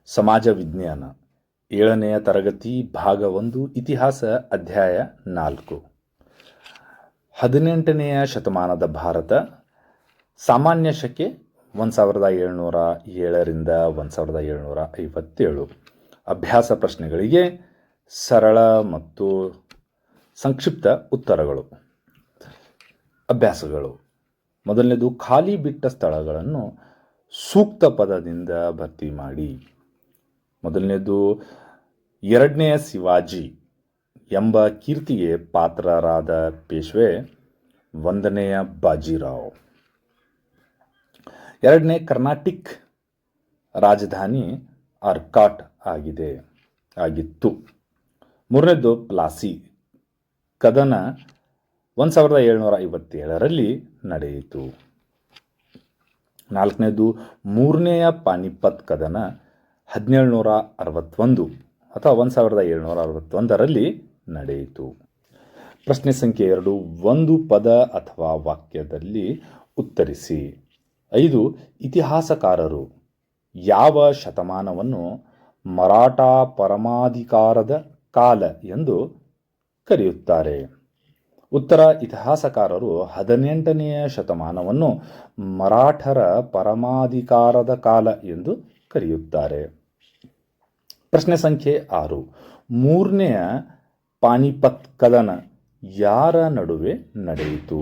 ಸಮಾಜ ವಿಜ್ಞಾನ 7ನೆಯ ತರಗತಿ ಭಾಗ 1 ಇತಿಹಾಸ ಅಧ್ಯಾಯ 4. 18ನೆಯ ಶತಮಾನದ ಭಾರತ. ಸಾಮಾನ್ಯ ಶಕೆ 1707ರಿಂದ 1757. ಅಭ್ಯಾಸ ಪ್ರಶ್ನೆಗಳಿಗೆ ಸರಳ ಮತ್ತು ಸಂಕ್ಷಿಪ್ತ ಉತ್ತರಗಳು. ಅಭ್ಯಾಸಗಳು: ಮೊದಲನೇದು, ಖಾಲಿ ಬಿಟ್ಟ ಸ್ಥಳಗಳನ್ನು ಸೂಕ್ತ ಪದದಿಂದ ಭರ್ತಿ ಮಾಡಿ. ಮೊದಲನೇದು, 2ನೇ ಶಿವಾಜಿ ಎಂಬ ಕೀರ್ತಿಗೆ ಪಾತ್ರರಾದ ಪೇಶ್ವೆ 1ನೇ ಬಾಜಿರಾವ್. 2ನೇ, ಕರ್ನಾಟಿಕ್ ರಾಜಧಾನಿ ಆರ್ಕಾಟ್ ಆಗಿತ್ತು. 3ನೇದು, ಪ್ಲಾಸಿ ಕದನ 1757ರಲ್ಲಿ ನಡೆಯಿತು. 4ನೇದು, 3ನೇಯ ಪಾನಿಪತ್ ಕದನ 1761 ಅಥವಾ 1761ರಲ್ಲಿ ನಡೆಯಿತು. ಪ್ರಶ್ನೆ ಸಂಖ್ಯೆ 2, ಒಂದು ಪದ ಅಥವಾ ವಾಕ್ಯದಲ್ಲಿ ಉತ್ತರಿಸಿ. 5, ಇತಿಹಾಸಕಾರರು ಯಾವ ಶತಮಾನವನ್ನು ಮರಾಠ ಪರಮಾಧಿಕಾರದ ಕಾಲ ಎಂದು ಕರೆಯುತ್ತಾರೆ? ಉತ್ತರ: ಇತಿಹಾಸಕಾರರು 18ನೇ ಶತಮಾನವನ್ನು ಮರಾಠರ ಪರಮಾಧಿಕಾರದ ಕಾಲ ಎಂದು ಕರೆಯುತ್ತಾರೆ. ಪ್ರಶ್ನೆ ಸಂಖ್ಯೆ 6, 3ನೇಯ ಪಾನಿಪತ್ ಕದನ ಯಾರ ನಡುವೆ ನಡೆಯಿತು?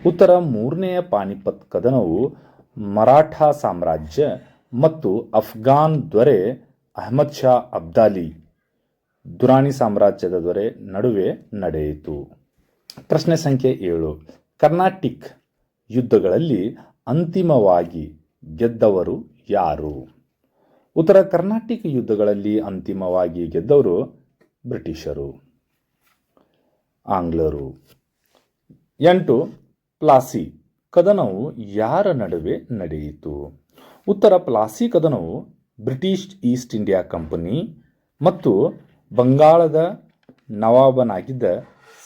ಉತ್ತರ: 3ನೇಯ ಪಾನಿಪತ್ ಕದನವು ಮರಾಠ ಸಾಮ್ರಾಜ್ಯ ಮತ್ತು ಅಫ್ಘಾನ್ ದೊರೆ ಅಹ್ಮದ್ ಶಾ ಅಬ್ದಾಲಿ ದುರಾನಿ ಸಾಮ್ರಾಜ್ಯದ ದೊರೆ ನಡುವೆ ನಡೆಯಿತು. ಪ್ರಶ್ನೆ ಸಂಖ್ಯೆ 7, ಕರ್ನಾಟಿಕ್ ಯುದ್ಧಗಳಲ್ಲಿ ಅಂತಿಮವಾಗಿ ಗೆದ್ದವರು ಯಾರು? ಉತ್ತರ: ಕರ್ನಾಟಿಕ್ ಯುದ್ಧಗಳಲ್ಲಿ ಅಂತಿಮವಾಗಿ ಗೆದ್ದವರು ಬ್ರಿಟಿಷರು, ಆಂಗ್ಲರು. 8, ಪ್ಲಾಸಿ ಕದನವು ಯಾರ ನಡುವೆ ನಡೆಯಿತು? ಉತ್ತರ: ಪ್ಲಾಸಿ ಕದನವು ಬ್ರಿಟಿಷ್ ಈಸ್ಟ್ ಇಂಡಿಯಾ ಕಂಪನಿ ಮತ್ತು ಬಂಗಾಳದ ನವಾಬನಾಗಿದ್ದ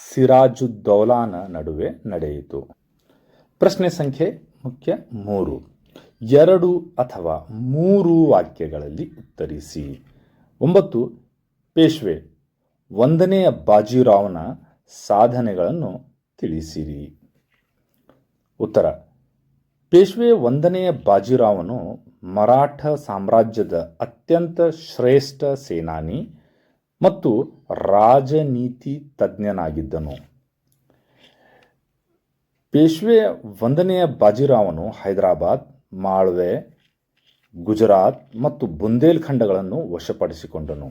ಸಿರಾಜುದ್ದೌಲಾನ ನಡುವೆ ನಡೆಯಿತು. ಪ್ರಶ್ನೆ ಸಂಖ್ಯೆ 3, 2 ಅಥವಾ 3 ವಾಕ್ಯಗಳಲ್ಲಿ ಉತ್ತರಿಸಿ. 9, ಪೇಶ್ವೆ 1ನೇ ಬಾಜಿರಾವ್ನ ಸಾಧನೆಗಳನ್ನು ತಿಳಿಸಿರಿ. ಉತ್ತರ: ಪೇಶ್ವೆ 1ನೇ ಬಾಜಿರಾವನು ಮರಾಠ ಸಾಮ್ರಾಜ್ಯದ ಅತ್ಯಂತ ಶ್ರೇಷ್ಠ ಸೇನಾನಿ ಮತ್ತು ರಾಜನೀತಿ ತಜ್ಞನಾಗಿದ್ದನು. ಪೇಶ್ವೆ 1ನೇ ಬಾಜಿರಾವನು ಹೈದರಾಬಾದ್, ಮಾಳ್ವೆ, ಗುಜರಾತ್ ಮತ್ತು ಬುಂದೇಲ್ಖಂಡಗಳನ್ನು ವಶಪಡಿಸಿಕೊಂಡನು.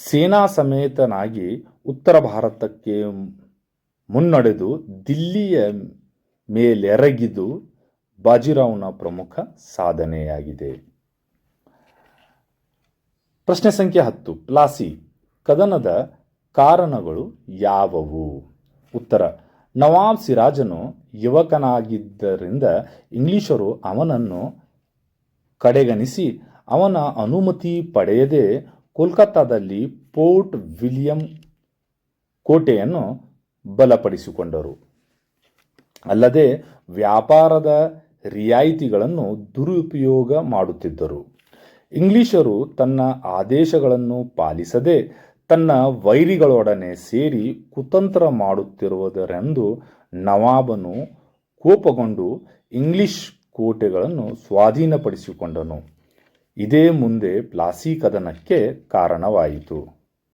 ಸೇನಾ ಸಮೇತನಾಗಿ ಉತ್ತರ ಭಾರತಕ್ಕೆ ಮುನ್ನಡೆದು ದಿಲ್ಲಿಯ ಮೇಲೆರಗಿದು ಬಾಜಿರಾವ್ನ ಪ್ರಮುಖ ಸಾಧನೆಯಾಗಿದೆ. ಪ್ರಶ್ನೆ ಸಂಖ್ಯೆ 10, ಪ್ಲಾಸಿ ಕದನದ ಕಾರಣಗಳು ಯಾವುವು? ಉತ್ತರ: ನವಾಬ್ ಸಿರಾಜನು ಯುವಕನಾಗಿದ್ದರಿಂದ ಇಂಗ್ಲಿಷರು ಅವನನ್ನು ಕಡೆಗಣಿಸಿ ಅವನ ಅನುಮತಿ ಪಡೆಯದೆ ಕೋಲ್ಕತ್ತಾದಲ್ಲಿ ಫೋರ್ಟ್ ವಿಲಿಯಂ ಕೋಟೆಯನ್ನು ಬಲಪಡಿಸಿಕೊಂಡರು. ಅಲ್ಲದೆ ವ್ಯಾಪಾರದ ರಿಯಾಯಿತಿಗಳನ್ನು ದುರುಪಯೋಗ ಮಾಡುತ್ತಿದ್ದರು. ಇಂಗ್ಲಿಷರು ತನ್ನ ಆದೇಶಗಳನ್ನು ಪಾಲಿಸದೆ ತನ್ನ ವೈರಿಗಳೊಡನೆ ಸೇರಿ ಕುತಂತ್ರ ಮಾಡುತ್ತಿರುವುದರೆಂದು ನವಾಬನು ಕೋಪಗೊಂಡು ಇಂಗ್ಲಿಷ್ ಕೋಟೆಗಳನ್ನು ಸ್ವಾಧೀನಪಡಿಸಿಕೊಂಡನು. ಇದೇ ಮುಂದೆ ಪ್ಲಾಸಿ ಕದನಕ್ಕೆ ಕಾರಣವಾಯಿತು.